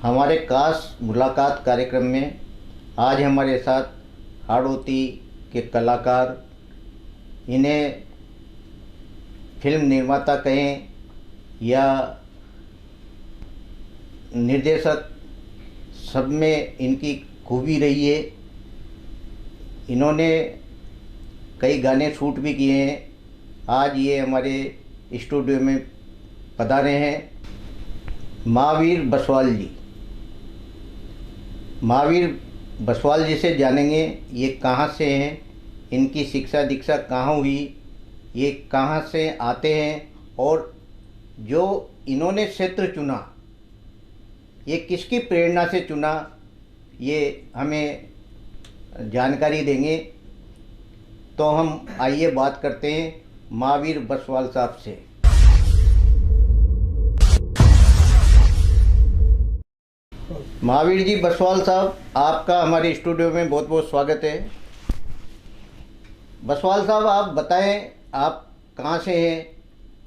हमारे खास मुलाकात कार्यक्रम में आज हमारे साथ हाड़ौती के कलाकार, इन्हें फिल्म निर्माता कहें या निर्देशक, सब में इनकी खूबी रही है। इन्होंने कई गाने शूट भी किए हैं। आज ये हमारे स्टूडियो में पधारे हैं महावीर बसवाल जी। महावीर बसवाल जी से जानेंगे ये कहाँ से हैं, इनकी शिक्षा दीक्षा कहाँ हुई, ये कहाँ से आते हैं और जो इन्होंने क्षेत्र चुना ये किसकी प्रेरणा से चुना, ये हमें जानकारी देंगे। तो हम आइए बात करते हैं महावीर बसवाल साहब से। महावीर जी बसवाल साहब, आपका हमारे स्टूडियो में बहुत बहुत स्वागत है। बसवाल साहब, आप बताएं आप कहाँ से हैं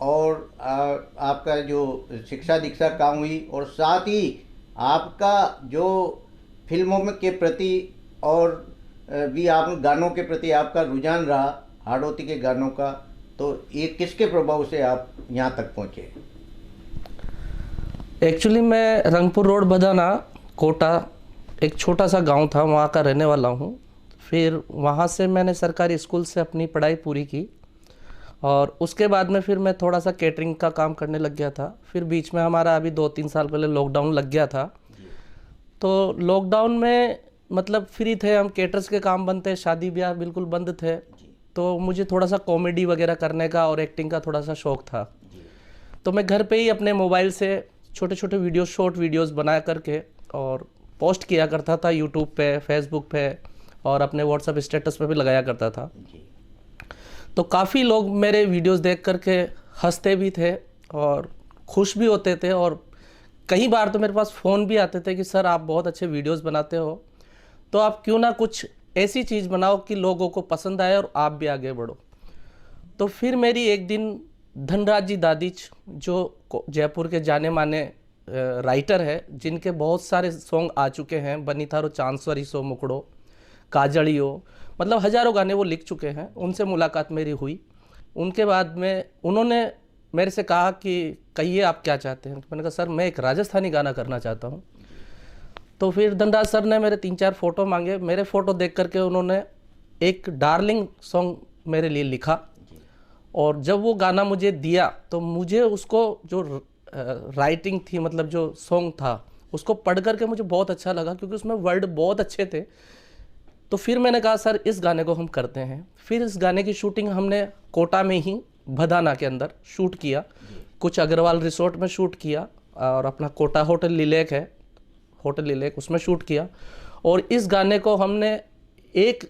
और आपका जो शिक्षा दीक्षा कहाँ हुई, और साथ ही आपका जो फिल्मों में के प्रति और भी आप गानों के प्रति आपका रुझान रहा, हाड़ौती के गानों का, तो ये किसके प्रभाव से आप यहाँ तक पहुँचे? एक्चुअली मैं रंगपुर रोड बदाना कोटा, एक छोटा सा गांव था, वहाँ का रहने वाला हूँ। फिर वहाँ से मैंने सरकारी स्कूल से अपनी पढ़ाई पूरी की और उसके बाद में फिर मैं थोड़ा सा केटरिंग का काम करने लग गया था। फिर बीच में हमारा अभी 2-3 साल पहले लॉकडाउन लग गया था। तो लॉकडाउन में मतलब फ्री थे हम, केटर्स के काम बंद थे, शादी ब्याह बिल्कुल बंद थे। तो मुझे थोड़ा सा कॉमेडी वगैरह करने का और एक्टिंग का थोड़ा सा शौक़ था। तो मैं घर पे ही अपने मोबाइल से छोटे छोटे वीडियो, शॉर्ट वीडियोस बना करके और पोस्ट किया करता था यूट्यूब पे, फेसबुक पे और अपने व्हाट्सएप स्टेटस पे भी लगाया करता था। तो काफ़ी लोग मेरे वीडियोस देख करके हंसते भी थे और खुश भी होते थे, और कई बार तो मेरे पास फ़ोन भी आते थे कि सर आप बहुत अच्छे वीडियोस बनाते हो, तो आप क्यों ना कुछ ऐसी चीज़ बनाओ कि लोगों को पसंद आए और आप भी आगे बढ़ो। तो फिर मेरी एक दिन धनराज जी दादीच, जो जयपुर के जाने माने राइटर है, जिनके बहुत सारे सॉन्ग आ चुके हैं, बनी थारो चांसवरी सो मुकड़ो, काजड़ियो, मतलब हज़ारों गाने वो लिख चुके हैं, उनसे मुलाकात मेरी हुई। उनके बाद में उन्होंने मेरे से कहा कि कहिए आप क्या चाहते हैं। तो मैंने कहा सर मैं एक राजस्थानी गाना करना चाहता हूँ। तो फिर धनराज सर ने मेरे 3-4 फ़ोटो मांगे। मेरे फ़ोटो देख करके उन्होंने एक डार्लिंग सॉन्ग मेरे लिए लिखा, और जब वो गाना मुझे दिया तो मुझे उसको जो राइटिंग थी, मतलब जो सॉन्ग था, उसको पढ़ करके मुझे बहुत अच्छा लगा, क्योंकि उसमें वर्ड बहुत अच्छे थे। तो फिर मैंने कहा सर इस गाने को हम करते हैं। फिर इस गाने की शूटिंग हमने कोटा में ही भदाना के अंदर शूट किया, कुछ अग्रवाल रिसोर्ट में शूट किया, और अपना कोटा होटल लिलेक है, होटल लिलेक, उसमें शूट किया। और इस गाने को हमने 1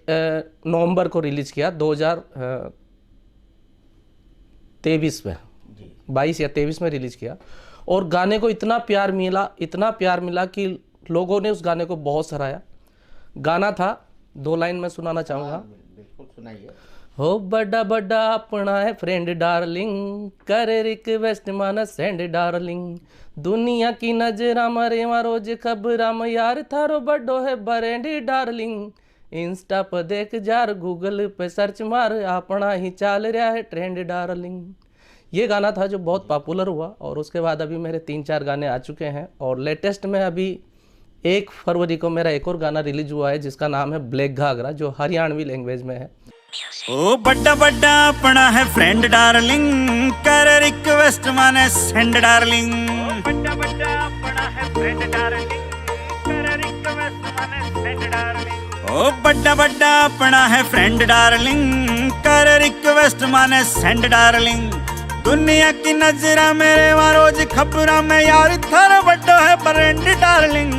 नवंबर को रिलीज़ किया 2023 में, 22 या 23 में रिलीज़ किया। और गाने को इतना प्यार मिला, इतना प्यार मिला कि लोगों ने उस गाने को बहुत सराहा। गाना था, 2 लाइन में सुनाना चाहूँगा। बिल्कुल सुनाइए। हो बड़ा बड़ा अपना है फ्रेंड डार्लिंग, कर रिक्वेस्ट माना सेंड डार्लिंग, दुनिया की नजरा मरे रोज खबरा में, यार थारो बड़ो है बरेंडी डार्लिंग, इंस्टा पर देख जार, गूगल पे सर्च मार, अपना ही चाल रहा है ट्रेंड डार्लिंग। ये गाना था जो बहुत पॉपुलर हुआ। और उसके बाद अभी मेरे 3-4 गाने आ चुके हैं, और लेटेस्ट में अभी 1 फरवरी को मेरा एक और गाना रिलीज हुआ है जिसका नाम है ब्लैक घाघरा, जो हरियाणवी लैंग्वेज में है। ओ बड़ा बड़ा अपना है फ्रेंड डार्लिंग, कर रिक्वेस्ट माने सेंड डार्लिंग, बड़ा बड़ा अपना है फ्रेंड डार्लिंग, कर रिक्वेस्ट माने सेंड डार्लिंग, ओ बड़ा बड़ा अपना है फ्रेंड डार्लिंग, कर रिक्वेस्ट माने सेंड डार्लिंग, दुनिया की नजरा मेरे रोज खबरा में, यार थारा बड़ो है फ्रेंड डार्लिंग,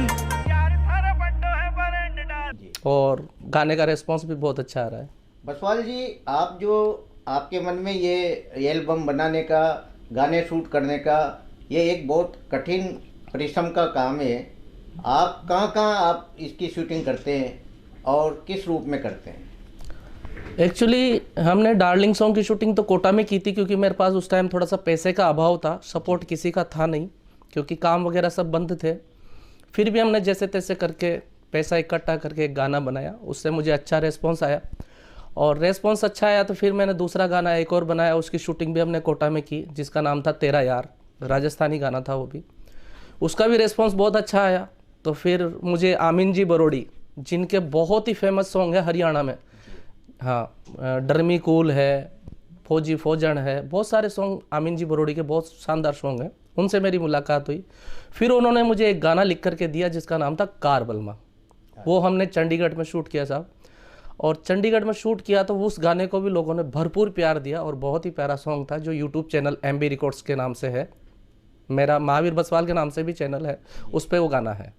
यार थारा बड़ो है फ्रेंड डार्लिंग। और गाने का रिस्पांस भी बहुत अच्छा आ रहा है। बसवाल जी, आप जो आपके मन में ये एल्बम बनाने का, गाने शूट करने का, ये एक बहुत कठिन परिश्रम का काम है। आप कहाँ आप इसकी शूटिंग करते हैं और किस रूप में करते हैं? एक्चुअली हमने डार्लिंग सॉन्ग की शूटिंग तो कोटा में की थी, क्योंकि मेरे पास उस टाइम थोड़ा सा पैसे का अभाव था, सपोर्ट किसी का था नहीं, क्योंकि काम वगैरह सब बंद थे। फिर भी हमने जैसे तैसे करके पैसा इकट्ठा करके एक गाना बनाया, उससे मुझे अच्छा रेस्पॉन्स आया और रेस्पॉन्स अच्छा आया तो फिर मैंने दूसरा गाना एक और बनाया, उसकी शूटिंग भी हमने कोटा में की जिसका नाम था तेरा यार, राजस्थानी गाना था वो भी, उसका भी रेस्पॉन्स बहुत अच्छा आया। तो फिर मुझे आमीन जी बरोड़ी जिनके बहुत ही फेमस सॉन्ग है हरियाणा में, हाँ डरमी कूल है, फौजी फौजन है, बहुत सारे सॉन्ग आमीन जी बरोड़ी के बहुत शानदार सॉन्ग हैं, उनसे मेरी मुलाकात हुई। फिर उन्होंने मुझे एक गाना लिख करके दिया जिसका नाम था कार बलमा, वो हमने चंडीगढ़ में शूट किया साहब, और चंडीगढ़ में शूट किया तो उस गाने को भी लोगों ने भरपूर प्यार दिया और बहुत ही प्यारा सॉन्ग था, जो यूट्यूब चैनल MB रिकॉर्ड्स के नाम से है, मेरा महावीर बसवाल के नाम से भी चैनल है, उस पर वो गाना है।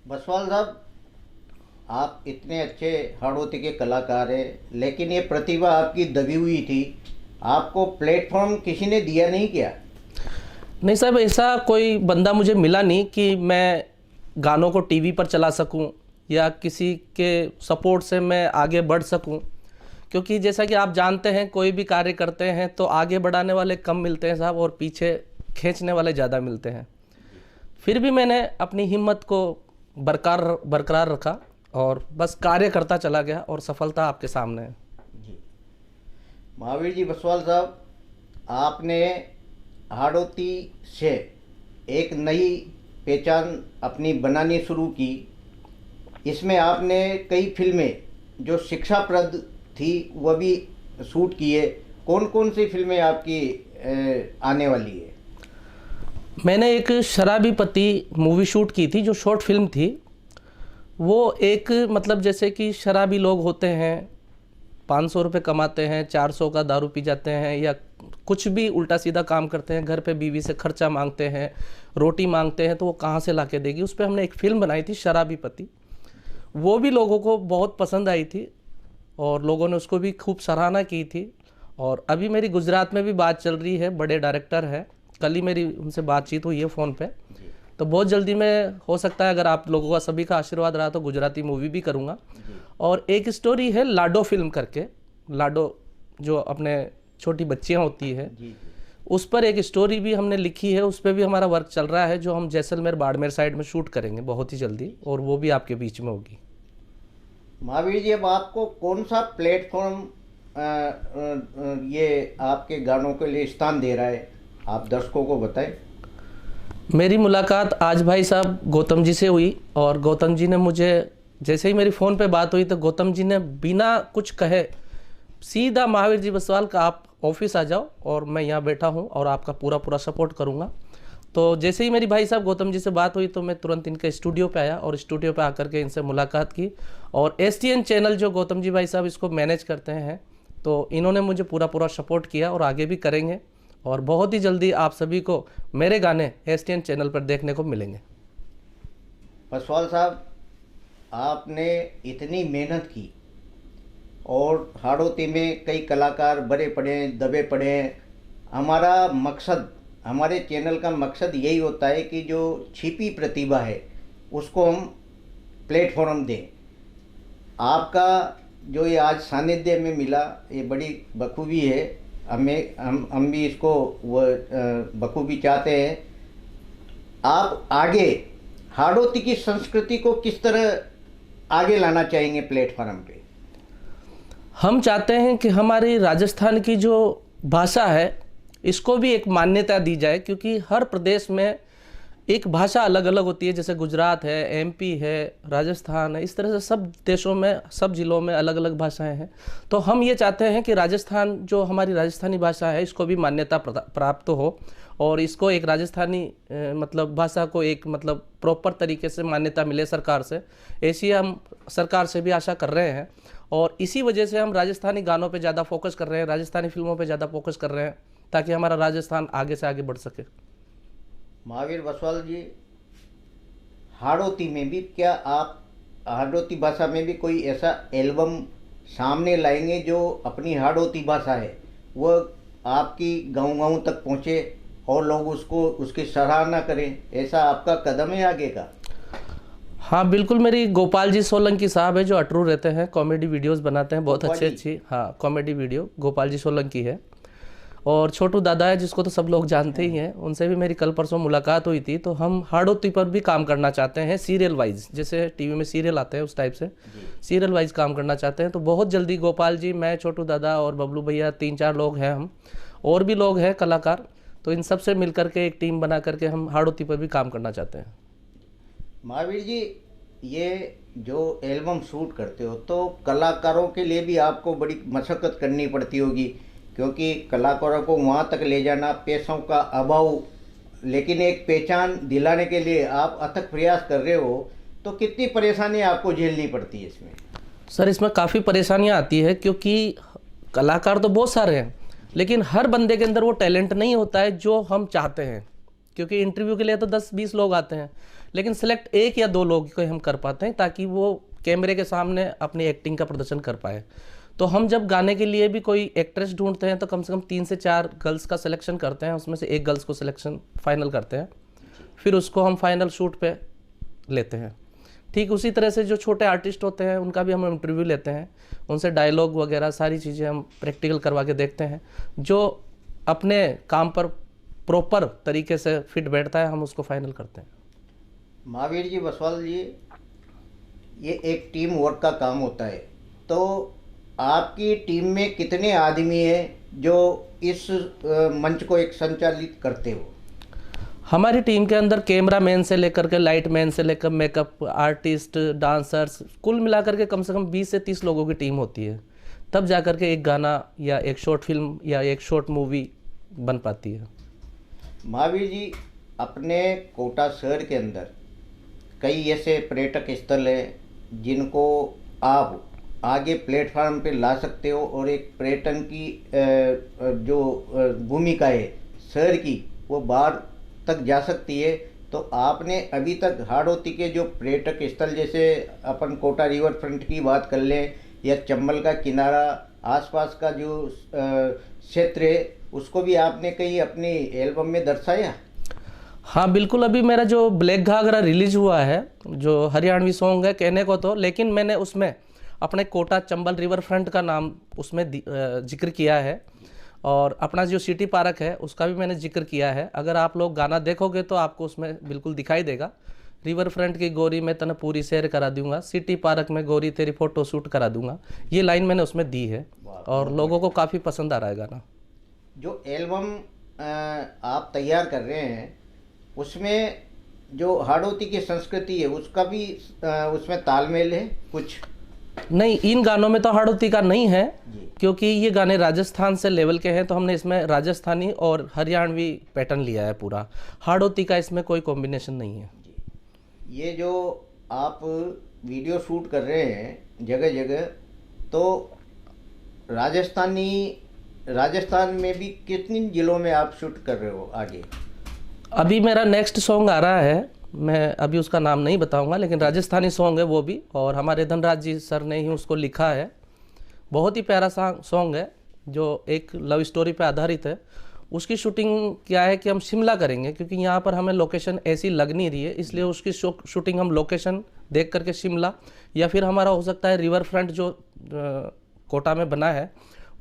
बसवाल साहब, आप इतने अच्छे हाड़ौती के कलाकार हैं, लेकिन ये प्रतिभा आपकी दबी हुई थी, आपको प्लेटफॉर्म किसी ने दिया नहीं क्या? नहीं साहब, ऐसा कोई बंदा मुझे मिला नहीं कि मैं गानों को टीवी पर चला सकूं या किसी के सपोर्ट से मैं आगे बढ़ सकूं, क्योंकि जैसा कि आप जानते हैं कोई भी कार्य करते हैं तो आगे बढ़ाने वाले कम मिलते हैं साहब और पीछे खींचने वाले ज़्यादा मिलते हैं। फिर भी मैंने अपनी हिम्मत को बरकरार रखा और बस कार्य करता चला गया और सफलता आपके सामने है। जी महावीर जी बसवाल साहब, आपने हाड़ौती से एक नई पहचान अपनी बनानी शुरू की, इसमें आपने कई फिल्में जो शिक्षाप्रद थी वह भी शूट किए, कौन कौन सी फिल्में आपकी आने वाली है? मैंने एक शराबी पति मूवी शूट की थी जो शॉर्ट फिल्म थी। वो एक मतलब जैसे कि शराबी लोग होते हैं, 500 रुपये कमाते हैं, 400 का दारू पी जाते हैं या कुछ भी उल्टा सीधा काम करते हैं, घर पे बीवी से खर्चा मांगते हैं, रोटी मांगते हैं, तो वो कहाँ से ला के देगी। उस पर हमने एक फ़िल्म बनाई थी शराबी पति, वो भी लोगों को बहुत पसंद आई थी और लोगों ने उसको भी खूब सराहना की थी। और अभी मेरी गुजरात में भी बात चल रही है, बड़े डायरेक्टर है, कल ही मेरी उनसे बातचीत हुई है फ़ोन पे, तो बहुत जल्दी मैं हो सकता है अगर आप लोगों का सभी का आशीर्वाद रहा तो गुजराती मूवी भी करूँगा। और एक स्टोरी है लाडो फिल्म करके, लाडो जो अपने छोटी बच्चियाँ होती है, उस पर एक स्टोरी भी हमने लिखी है, उस पर भी हमारा वर्क चल रहा है, जो हम जैसलमेर बाड़मेर साइड में शूट करेंगे बहुत ही जल्दी, और वो भी आपके बीच में होगी। महावीर जी, अब आपको कौन सा प्लेटफॉर्म ये आपके गानों के लिए स्थान दे रहा है, आप दर्शकों को बताएं। मेरी मुलाकात आज भाई साहब गौतम जी से हुई और गौतम जी ने मुझे, जैसे ही मेरी फ़ोन पे बात हुई तो गौतम जी ने बिना कुछ कहे सीधा महावीर जी बसवाल का आप ऑफिस आ जाओ और मैं यहाँ बैठा हूँ और आपका पूरा सपोर्ट करूँगा। तो जैसे ही मेरी भाई साहब गौतम जी से बात हुई तो मैं तुरंत इनके स्टूडियो पे आया और स्टूडियो पे आकर के इनसे मुलाकात की। और STN चैनल जो गौतम जी भाई साहब इसको मैनेज करते हैं, तो इन्होंने मुझे पूरा सपोर्ट किया और आगे भी करेंगे, और बहुत ही जल्दी आप सभी को मेरे गाने STN चैनल पर देखने को मिलेंगे। बसवाल साहब, आपने इतनी मेहनत की और हाड़ौती में कई कलाकार बड़े पड़े हैं, दबे पड़े हैं। हमारा मकसद, हमारे चैनल का मकसद यही होता है कि जो छिपी प्रतिभा है उसको हम प्लेटफॉर्म दें। आपका जो ये आज सानिध्य में मिला, ये बड़ी बखूबी है, हम भी इसको वो बखूबी चाहते हैं। आप आगे हाड़ौती की संस्कृति को किस तरह आगे लाना चाहेंगे प्लेटफॉर्म पे? हम चाहते हैं कि हमारी राजस्थान की जो भाषा है इसको भी एक मान्यता दी जाए, क्योंकि हर प्रदेश में एक भाषा अलग अलग होती है, जैसे गुजरात है, MP है, राजस्थान है, इस तरह से सब देशों में, सब जिलों में अलग अलग भाषाएं हैं। तो हम ये चाहते हैं कि राजस्थान, जो हमारी राजस्थानी भाषा है, इसको भी मान्यता प्राप्त हो और इसको एक राजस्थानी मतलब भाषा को एक मतलब प्रॉपर तरीके से मान्यता मिले सरकार से, ऐसी हम सरकार से भी आशा कर रहे हैं। और इसी वजह से हम राजस्थानी गानों पे ज़्यादा फोकस कर रहे हैं, राजस्थानी फिल्मों पे ज़्यादा फोकस कर रहे हैं, ताकि हमारा राजस्थान आगे से आगे बढ़ सके। महावीर बसवाल जी, हाड़ौती में भी क्या आप हाड़ौती भाषा में भी कोई ऐसा एल्बम सामने लाएंगे जो अपनी हाड़ौती भाषा है वह आपकी गांव-गांव तक पहुंचे और लोग उसकी सराहना करें, ऐसा आपका कदम है आगे का? हाँ बिल्कुल, मेरी गोपाल जी सोलंकी साहब है जो अटरू रहते हैं, कॉमेडी वीडियोस बनाते हैं, बहुत अच्छी हाँ कॉमेडी वीडियो गोपाल जी सोलंकी है। और छोटू दादा है जिसको तो सब लोग जानते ही हैं, उनसे भी मेरी कल परसों मुलाकात हुई थी। तो हम हाड़ोती पर भी काम करना चाहते हैं सीरियल वाइज, जैसे टीवी में सीरियल आते हैं उस टाइप से सीरियल वाइज काम करना चाहते हैं। तो बहुत जल्दी गोपाल जी, मैं, छोटू दादा और बबलू भैया 3-4 लोग हैं हम, और भी लोग हैं कलाकार, तो इन सब से मिल करके एक टीम बना करके हम हाड़ोती पर भी काम करना चाहते हैं। महावीर जी, ये जो एल्बम शूट करते हो तो कलाकारों के लिए भी आपको बड़ी मशक्क़त करनी पड़ती होगी, क्योंकि कलाकारों को वहाँ तक ले जाना, पैसों का अभाव, लेकिन एक पहचान दिलाने के लिए आप अथक प्रयास कर रहे हो, तो कितनी परेशानी आपको झेलनी पड़ती है इसमें? सर, इसमें काफ़ी परेशानियाँ आती है, क्योंकि कलाकार तो बहुत सारे हैं, लेकिन हर बंदे के अंदर वो टैलेंट नहीं होता है जो हम चाहते हैं। क्योंकि इंटरव्यू के लिए तो 10-20 लोग आते हैं, लेकिन सिलेक्ट 1 या 2 लोग को हम कर पाते हैं, ताकि वो कैमरे के सामने अपनी एक्टिंग का प्रदर्शन कर पाए। तो हम जब गाने के लिए भी कोई एक्ट्रेस ढूंढते हैं तो कम से कम 3 से 4 गर्ल्स का सिलेक्शन करते हैं, उसमें से एक गर्ल्स को सिलेक्शन फाइनल करते हैं, फिर उसको हम फाइनल शूट पे लेते हैं। ठीक उसी तरह से जो छोटे आर्टिस्ट होते हैं उनका भी हम इंटरव्यू लेते हैं, उनसे डायलॉग वगैरह सारी चीज़ें हम प्रैक्टिकल करवा के देखते हैं, जो अपने काम पर प्रॉपर तरीके से फिट बैठता है हम उसको फाइनल करते हैं। महावीर जी, बसवाल जी, ये एक टीम वर्क का काम होता है, तो आपकी टीम में कितने आदमी हैं जो इस मंच को एक संचालित करते हो? हमारी टीम के अंदर कैमरा मैन से लेकर के लाइट मैन से लेकर मेकअप आर्टिस्ट, डांसर्स, कुल मिलाकर के कम से कम 20 से 30 लोगों की टीम होती है, तब जाकर के एक गाना या एक शॉर्ट फिल्म या एक शॉर्ट मूवी बन पाती है। महावीर जी, अपने कोटा शहर के अंदर कई ऐसे पर्यटक स्थल हैं जिनको आप आगे प्लेटफार्म पे ला सकते हो, और एक पर्यटन की जो भूमिका है शहर की वो बाहर तक जा सकती है। तो आपने अभी तक हाड़ौती के जो पर्यटक स्थल, जैसे अपन कोटा रिवर फ्रंट की बात कर लें या चंबल का किनारा, आसपास का जो क्षेत्र है, उसको भी आपने कहीं अपनी एल्बम में दर्शाया? हाँ बिल्कुल, अभी मेरा जो ब्लैक घाघरा रिलीज हुआ है, जो हरियाणवी सॉन्ग है कहने को तो, लेकिन मैंने उसमें अपने कोटा चंबल रिवर फ्रंट का नाम उसमें जिक्र किया है, और अपना जो सिटी पार्क है उसका भी मैंने जिक्र किया है। अगर आप लोग गाना देखोगे तो आपको उसमें बिल्कुल दिखाई देगा, रिवर फ्रंट की गोरी में तने पूरी सैर करा दूंगा, सिटी पार्क में गोरी तेरी फोटो शूट करा दूंगा, ये लाइन मैंने उसमें दी है, और लोगों को काफ़ी पसंद आ रहा है गाना। जो एल्बम आप तैयार कर रहे हैं उसमें जो हाड़ौती की संस्कृति है उसका भी उसमें तालमेल है कुछ? नहीं, इन गानों में तो हाड़ौती का नहीं है, क्योंकि ये गाने राजस्थान से लेवल के हैं, तो हमने इसमें राजस्थानी और हरियाणवी पैटर्न लिया है पूरा। हाड़ौती का इसमें कोई कॉम्बिनेशन नहीं है। ये जो आप वीडियो शूट कर रहे हैं जगह जगह, तो राजस्थान में भी कितनी जिलों में आप शूट कर रहे हो आगे? अभी मेरा नेक्स्ट सॉन्ग आ रहा है, मैं अभी उसका नाम नहीं बताऊंगा, लेकिन राजस्थानी सॉन्ग है वो भी, और हमारे धनराज जी सर ने ही उसको लिखा है। बहुत ही प्यारा सॉन्ग है जो एक लव स्टोरी पे आधारित है। उसकी शूटिंग क्या है कि हम शिमला करेंगे, क्योंकि यहाँ पर हमें लोकेशन ऐसी लग नहीं रही है, इसलिए उसकी शूटिंग हम लोकेशन देख करके शिमला, या फिर हमारा हो सकता है रिवर फ्रंट जो कोटा में बना है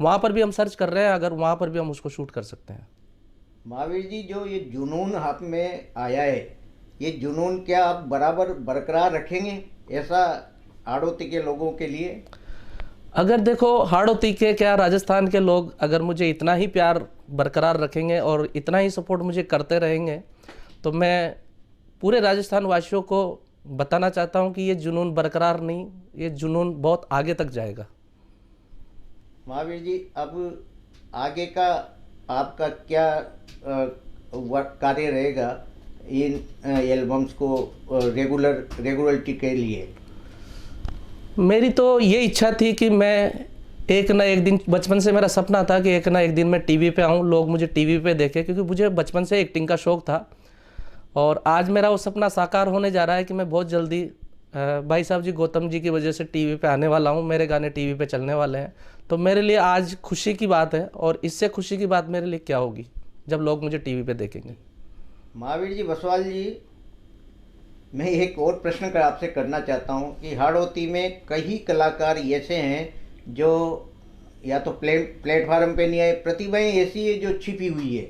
वहाँ पर भी हम सर्च कर रहे हैं, अगर वहाँ पर भी हम उसको शूट कर सकते हैं। महावीर जी, जो ये जुनून आप में आया है, ये जुनून क्या आप बराबर बरकरार रखेंगे ऐसा हाड़ौती के लोगों के लिए? अगर देखो, हाड़ौती के क्या राजस्थान के लोग अगर मुझे इतना ही प्यार बरकरार रखेंगे और इतना ही सपोर्ट मुझे करते रहेंगे, तो मैं पूरे राजस्थान वासियों को बताना चाहता हूँ कि ये जुनून बरकरार नहीं, ये जुनून बहुत आगे तक जाएगा। महावीर जी, अब आगे का आपका क्या कार्य रहेगा इन एल्बम्स को रेगुलरिटी के लिए? मेरी तो ये इच्छा थी कि मैं एक ना एक दिन, बचपन से मेरा सपना था कि एक ना एक दिन मैं टीवी पे आऊँ, लोग मुझे टीवी पे देखें, क्योंकि मुझे बचपन से एक्टिंग का शौक़ था, और आज मेरा वो सपना साकार होने जा रहा है कि मैं बहुत जल्दी भाई साहब जी गौतम जी की वजह से टीवी पे आने वाला हूँ, मेरे गाने टीवी पे चलने वाले हैं। तो मेरे लिए आज खुशी की बात है, और इससे खुशी की बात मेरे लिए क्या होगी जब लोग मुझे टीवी पे देखेंगे। महावीर जी बसवाल जी, मैं एक और प्रश्न आपसे करना चाहता हूँ कि हाड़ौती में कई कलाकार ऐसे हैं जो या तो प्लेटफार्म पे नहीं आए। प्रतिभाएं ऐसी है जो छिपी हुई है,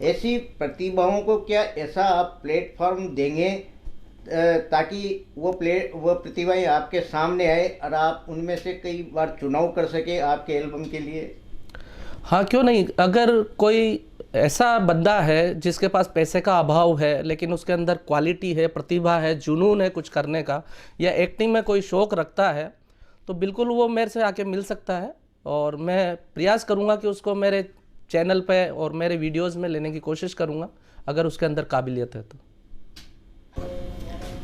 ऐसी प्रतिभाओं को क्या ऐसा आप प्लेटफॉर्म देंगे ताकि वो प्रतिभाएं आपके सामने आए और आप उनमें से कई बार चुनाव कर सके आपके एल्बम के लिए? हाँ, क्यों नहीं। अगर कोई ऐसा बंदा है जिसके पास पैसे का अभाव है लेकिन उसके अंदर क्वालिटी है, प्रतिभा है, जुनून है कुछ करने का, या एक्टिंग में कोई शौक़ रखता है, तो बिल्कुल वो मेरे से आके मिल सकता है। और मैं प्रयास करूँगा कि उसको मेरे चैनल पे और मेरे वीडियोज़ में लेने की कोशिश करूँगा अगर उसके अंदर काबिलियत है तो।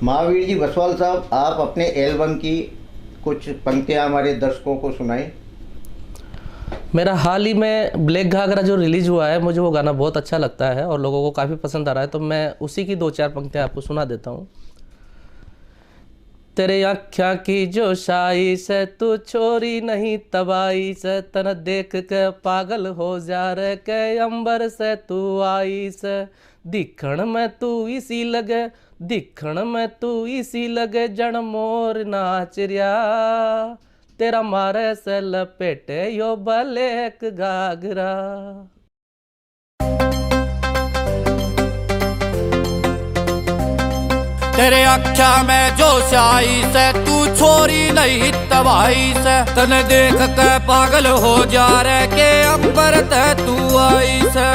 महावीर जी बसवाल साहब, आप अपने एल्बम की कुछ पंक्तियाँ हमारे दर्शकों को सुनाएं। मेरा हाल ही में ब्लैक घाघरा जो रिलीज़ हुआ है, मुझे वो गाना बहुत अच्छा लगता है और लोगों को काफ़ी पसंद आ रहा है, तो मैं उसी की 2-4 पंक्तियाँ आपको सुना देता हूँ। तेरे आँख्या की जो शाई से तू छोरी नहीं तबाई से, तन देख के पागल हो जा रे के अंबर से तू आई से, दिखण में तू इसी लगे, दिखण में तू इसी लगे जन मोर नाच रिया, तेरा मारे से लपेटे यो ब्लैक घाघरा। तेरे आँख्या में जो शाई से तू छोरी नहीं तबाही से, तने देख के पागल हो जा रे के अंबर ते तू आई से,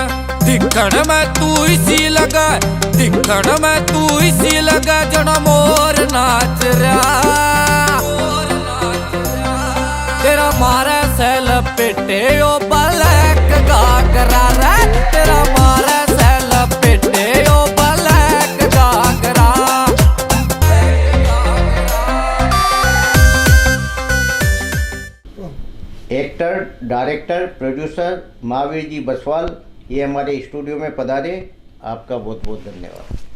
दिखण में तू इसी लगा, दिखण में तू इसी लगा जन मोर नाच रहा, तेरा मारे से लपेटे ओ ब्लैक घाघरा रे, तेरा मारे से लपेटे ओ ब्लैक घाघरा। Actor, director, producer Mahavir ji Baswal ये हमारे स्टूडियो में पधारे, आपका बहुत बहुत धन्यवाद।